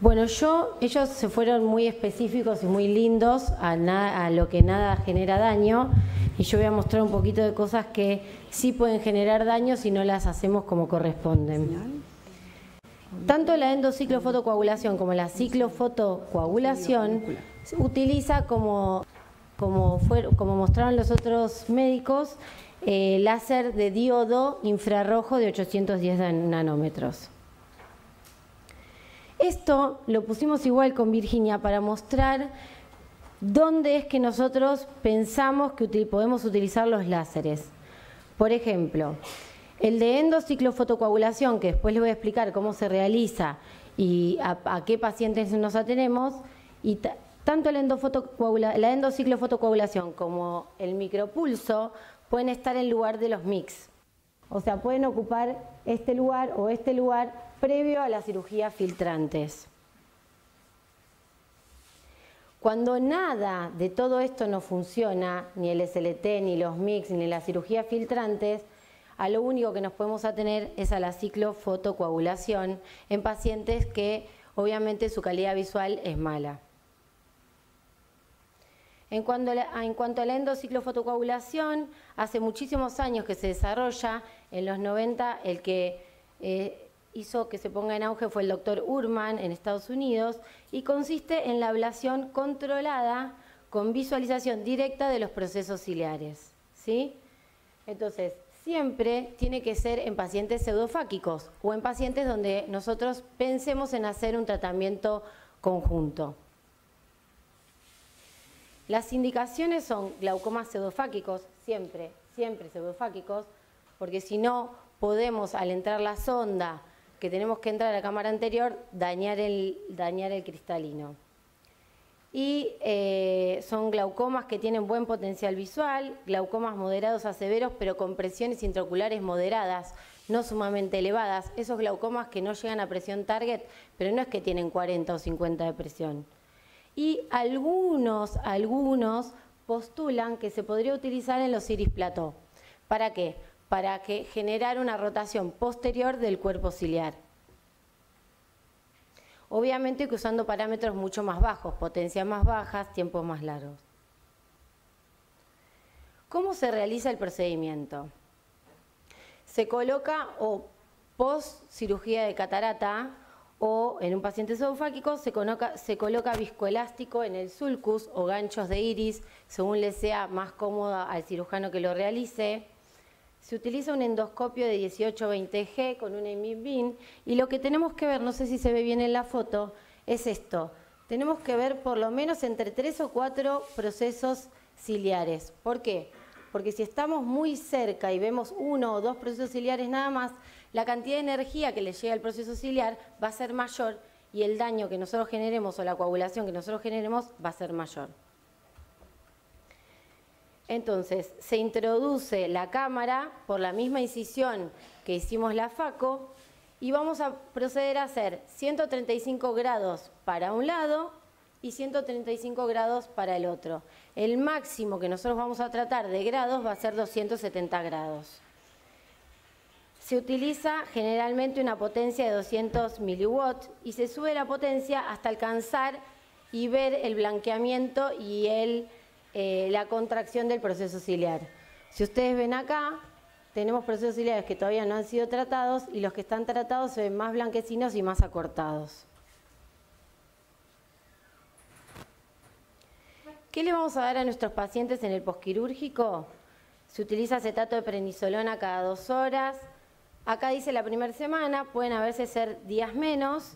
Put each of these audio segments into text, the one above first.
Bueno, ellos se fueron muy específicos y muy lindos a lo que nada genera daño, y yo voy a mostrar un poquito de cosas que sí pueden generar daño si no las hacemos como corresponden. Tanto la endociclofotocoagulación como la ciclofotocoagulación se utiliza como mostraron los otros médicos, láser de diodo infrarrojo de 810 nanómetros. Esto lo pusimos igual con Virginia para mostrar dónde es que nosotros pensamos que podemos utilizar los láseres. Por ejemplo, el de endociclofotocoagulación, que después les voy a explicar cómo se realiza y a qué pacientes nos atenemos, y tanto la endociclofotocoagulación como el micropulso pueden estar en lugar de los MICs. O sea, pueden ocupar este lugar o este lugar previo a las cirugías filtrantes. Cuando nada de todo esto no funciona, ni el SLT, ni los MICs, ni las cirugías filtrantes, a lo único que nos podemos atener es a la ciclofotocoagulación en pacientes que obviamente su calidad visual es mala. En cuanto a la endociclofotocoagulación, hace muchísimos años que se desarrolla. En los 90 el que hizo que se ponga en auge fue el doctor Urman en Estados Unidos, y consiste en la ablación controlada con visualización directa de los procesos ciliares, ¿sí? Entonces, siempre tiene que ser en pacientes pseudofáquicos o en pacientes donde nosotros pensemos en hacer un tratamiento conjunto. Las indicaciones son glaucomas pseudofáquicos, siempre pseudofáquicos, porque si no podemos, al entrar la sonda, que tenemos que entrar a la cámara anterior, dañar el cristalino. Y son glaucomas que tienen buen potencial visual, glaucomas moderados a severos, pero con presiones intraoculares moderadas, no sumamente elevadas. Esos glaucomas que no llegan a presión target, pero no es que tienen 40 o 50 de presión. Y algunos postulan que se podría utilizar en los iris plató. ¿Para qué? Para generar una rotación posterior del cuerpo ciliar. Obviamente que usando parámetros mucho más bajos, potencias más bajas, tiempos más largos. ¿Cómo se realiza el procedimiento? Se coloca post cirugía de catarata o en un paciente pseudofáquico se coloca viscoelástico en el sulcus o ganchos de iris, según le sea más cómodo al cirujano que lo realice. Se utiliza un endoscopio de 18-20G con un EMI-BIN, y lo que tenemos que ver, no sé si se ve bien en la foto, es esto. Tenemos que ver por lo menos entre 3 o 4 procesos ciliares. ¿Por qué? Porque si estamos muy cerca y vemos 1 o 2 procesos ciliares nada más, la cantidad de energía que le llega al proceso ciliar va a ser mayor y el daño que nosotros generemos o la coagulación que nosotros generemos va a ser mayor. Entonces, se introduce la cámara por la misma incisión que hicimos la FACO y vamos a proceder a hacer 135 grados para un lado y 135 grados para el otro. El máximo que nosotros vamos a tratar de grados va a ser 270 grados. Se utiliza generalmente una potencia de 200 miliwatts y se sube la potencia hasta alcanzar y ver el blanqueamiento y la contracción del proceso ciliar. Si ustedes ven acá, tenemos procesos ciliares que todavía no han sido tratados y los que están tratados se ven más blanquecinos y más acortados. ¿Qué le vamos a dar a nuestros pacientes en el posquirúrgico? Se utiliza acetato de prednisolona cada 2 horas. Acá dice la primera semana, pueden a veces ser días menos.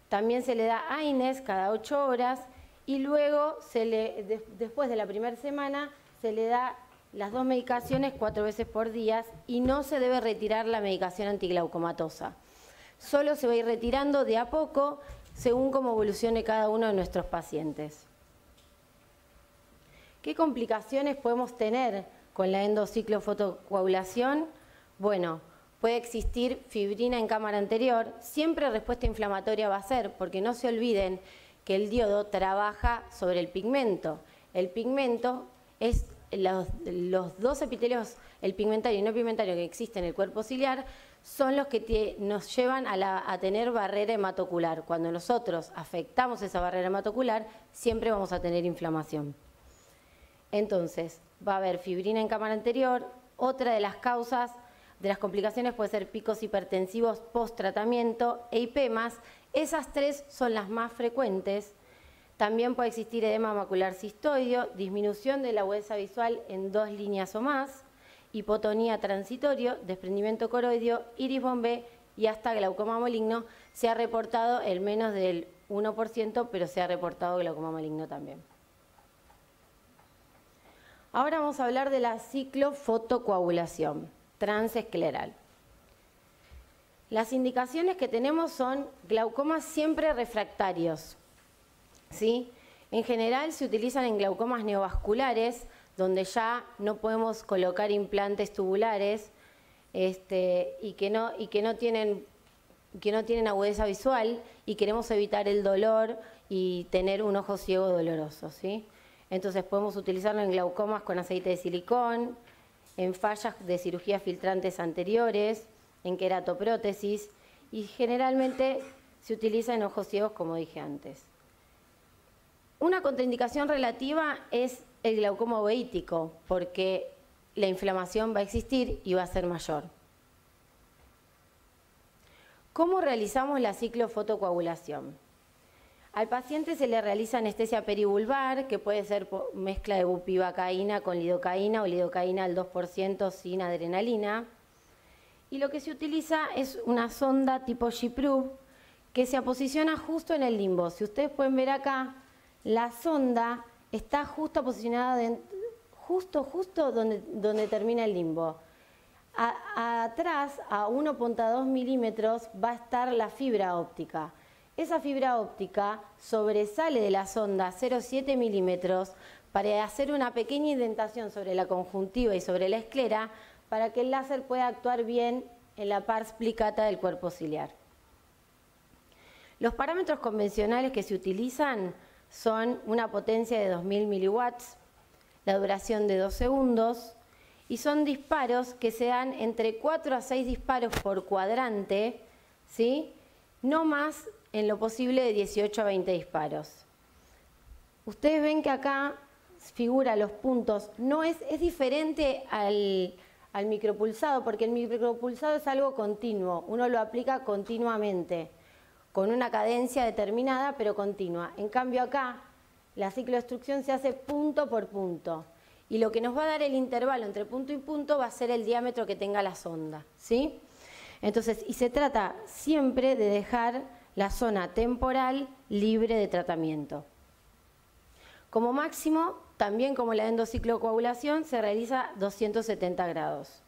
También se le da AINES cada 8 horas. Y luego, después de la primera semana, se le da las 2 medicaciones 4 veces por día y no se debe retirar la medicación antiglaucomatosa. Solo se va a ir retirando de a poco según cómo evolucione cada uno de nuestros pacientes. ¿Qué complicaciones podemos tener con la endociclofotocoagulación? Bueno, puede existir fibrina en cámara anterior, siempre respuesta inflamatoria va a ser, porque no se olviden que el diodo trabaja sobre el pigmento. El pigmento es los 2 epitelios, el pigmentario y no pigmentario que existen en el cuerpo ciliar, son los que nos llevan a tener barrera hematocular. Cuando nosotros afectamos esa barrera hematocular, siempre vamos a tener inflamación. Entonces, va a haber fibrina en cámara anterior. Otra de las causas de las complicaciones puede ser picos hipertensivos post-tratamiento e IPEMAS. Esas tres son las más frecuentes. También puede existir edema macular cistoideo, disminución de la agudeza visual en 2 líneas o más, hipotonía transitorio, desprendimiento coroideo, iris bombé y hasta glaucoma maligno. Se ha reportado el menos del 1%, pero se ha reportado glaucoma maligno también. Ahora vamos a hablar de la ciclofotocoagulación transescleral. Las indicaciones que tenemos son glaucomas siempre refractarios, ¿sí? En general se utilizan en glaucomas neovasculares, donde ya no podemos colocar implantes tubulares y que no tienen agudeza visual y queremos evitar el dolor y tener un ojo ciego doloroso, ¿sí? Entonces podemos utilizarlo en glaucomas con aceite de silicón, en fallas de cirugía filtrantes anteriores, en queratoprótesis y generalmente se utiliza en ojos ciegos, como dije antes. Una contraindicación relativa es el glaucoma uveítico, porque la inflamación va a existir y va a ser mayor. ¿Cómo realizamos la ciclofotocoagulación? Al paciente se le realiza anestesia perivulvar, que puede ser mezcla de bupivacaína con lidocaína o lidocaína al 2% sin adrenalina. Y lo que se utiliza es una sonda tipo G-Probe que se posiciona justo en el limbo. Si ustedes pueden ver acá, la sonda está justo posicionada justo donde termina el limbo. Atrás, a 1.2 milímetros, va a estar la fibra óptica. Esa fibra óptica sobresale de la sonda 0,7 milímetros para hacer una pequeña indentación sobre la conjuntiva y sobre la esclera para que el láser pueda actuar bien en la pars plicata del cuerpo ciliar. Los parámetros convencionales que se utilizan son una potencia de 2000 miliwatts, la duración de 2 segundos y son disparos que se dan entre 4 a 6 disparos por cuadrante, ¿sí? No más en lo posible de 18 a 20 disparos. Ustedes ven que acá figura los puntos, es diferente al micropulsado, porque el micropulsado es algo continuo, uno lo aplica continuamente, con una cadencia determinada pero continua. En cambio acá, la ciclodestrucción se hace punto por punto, y lo que nos va a dar el intervalo entre punto y punto va a ser el diámetro que tenga la sonda, ¿sí? Entonces, y se trata siempre de dejar la zona temporal libre de tratamiento. Como máximo, también como la endociclocoagulación, se realiza 270 grados.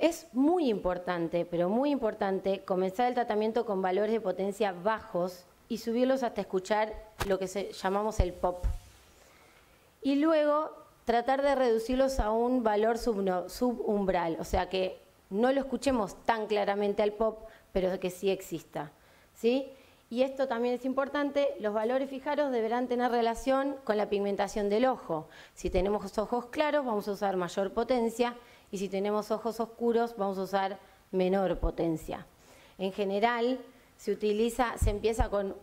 Es muy importante, pero muy importante, comenzar el tratamiento con valores de potencia bajos y subirlos hasta escuchar lo que llamamos el POP. Y luego tratar de reducirlos a un valor subumbral, o sea que no lo escuchemos tan claramente al POP, pero que sí exista, ¿sí? Y esto también es importante, los valores fijaros deberán tener relación con la pigmentación del ojo. Si tenemos ojos claros vamos a usar mayor potencia y si tenemos ojos oscuros vamos a usar menor potencia. En general se empieza con,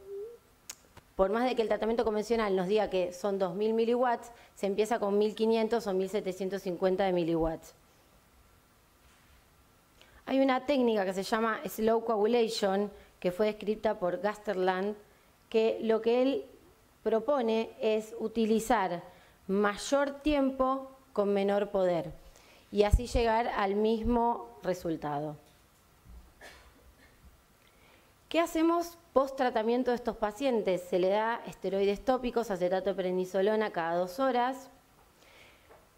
por más de que el tratamiento convencional nos diga que son 2000 miliwatts, se empieza con 1500 o 1750 de miliwatts. Hay una técnica que se llama slow coagulation, que fue descrita por Gasterland, que lo que él propone es utilizar mayor tiempo con menor poder y así llegar al mismo resultado. ¿Qué hacemos post tratamiento de estos pacientes? Se le da esteroides tópicos, acetato de prednisolona cada 2 horas.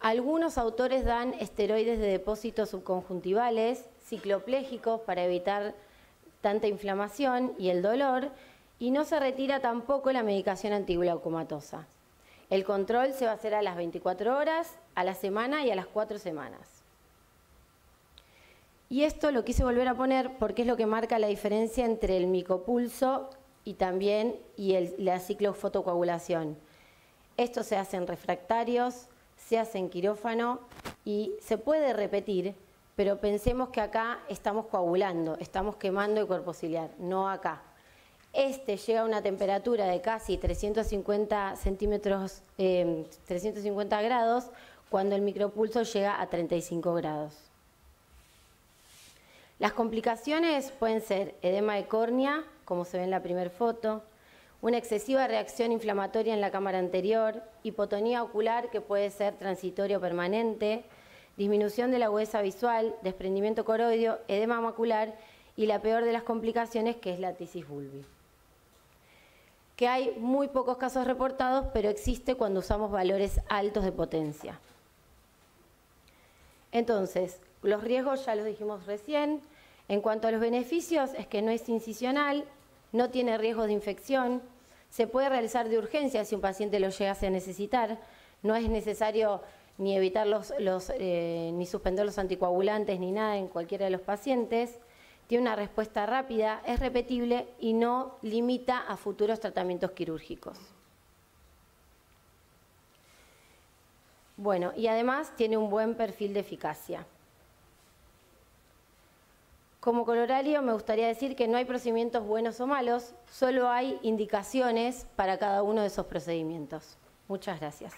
Algunos autores dan esteroides de depósitos subconjuntivales, cicloplégicos para evitar tanta inflamación y el dolor, y no se retira tampoco la medicación antiglaucomatosa. El control se va a hacer a las 24 horas, a la semana y a las 4 semanas. Y esto lo quise volver a poner porque es lo que marca la diferencia entre el micopulso y la ciclofotocoagulación. Esto se hace en refractarios, se hace en quirófano y se puede repetir, pero pensemos que acá estamos coagulando, estamos quemando el cuerpo ciliar, no acá. Este llega a una temperatura de casi 350 grados, cuando el micropulso llega a 35 grados. Las complicaciones pueden ser edema de córnea, como se ve en la primera foto, una excesiva reacción inflamatoria en la cámara anterior, hipotonía ocular que puede ser transitoria o permanente, disminución de la agudeza visual, desprendimiento coroideo, edema macular y la peor de las complicaciones, que es la tisis bulbi. Que hay muy pocos casos reportados, pero existe cuando usamos valores altos de potencia. Entonces, los riesgos ya los dijimos recién. En cuanto a los beneficios, es que no es incisional, no tiene riesgos de infección, se puede realizar de urgencia si un paciente lo llegase a necesitar, no es necesario ni evitar ni suspender los anticoagulantes ni nada en cualquiera de los pacientes, tiene una respuesta rápida, es repetible y no limita a futuros tratamientos quirúrgicos. Bueno, y además tiene un buen perfil de eficacia. Como corolario me gustaría decir que no hay procedimientos buenos o malos, solo hay indicaciones para cada uno de esos procedimientos. Muchas gracias.